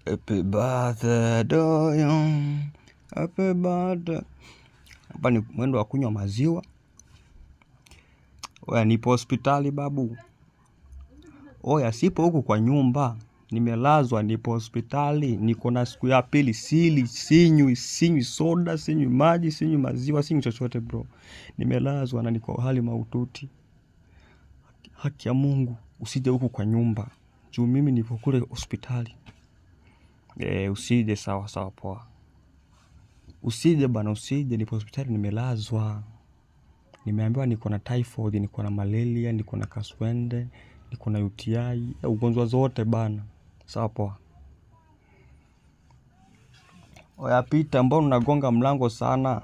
Happy birthday to you. Happy birthday. Hapa ni mwendo wa kunywa maziwa. Oya, nipo hospitali babu. Oya, sipo huku kwa nyumba. Nimelazwa, nipo hospitali. Niko na siku ya pili, sinywi soda, sinywi maji, sinywi maziwa, sinywi chochote bro. Nimelazwa na niko hali mahututi. Haki ya Mungu, usije huku kwa nyumba. Juu mimi nipo kule hospitali. Usije, sawa poa. Usije bana, usije, nipo hospitali nimelazwa. Nimeambiwa niko na typhoid, niko na malaria, niko na kaswende, niko na UTI, ugonjwa zote bana. Sawa poa. Oya Peter, mbona unagonga mlango sana?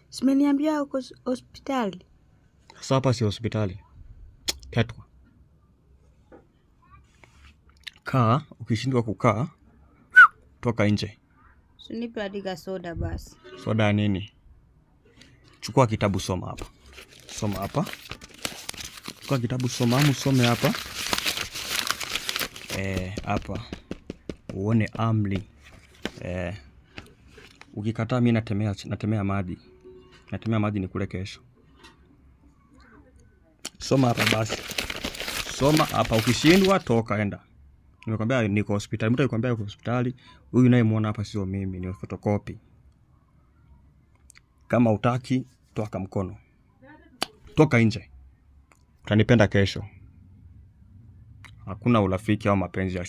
Simeniambia uko hospitali. Sasa hapa si hospitali. Ketwa. Kaa, ukishindwa kukaa, toka nje. Sinipe hadi soda basi. Soda ya nini? Chukua kitabu soma hapa. Soma hapa. Chukua kitabu soma, usome hapa. Hapa. Uone amli. Ukikataa mimi natemea maji. Natemea maji nikule kesho. Soma hapa basi. Soma hapa, ukishindwa toka enda. Nimekwambia niko hospitali. Mtu alikwambia uko hospitali. Huyu unayemuona hapa sio mimi, ni photocopy. Kama utaki, toka mkono. Toka nje. Utanipenda kesho. Hakuna urafiki au mapenzi ya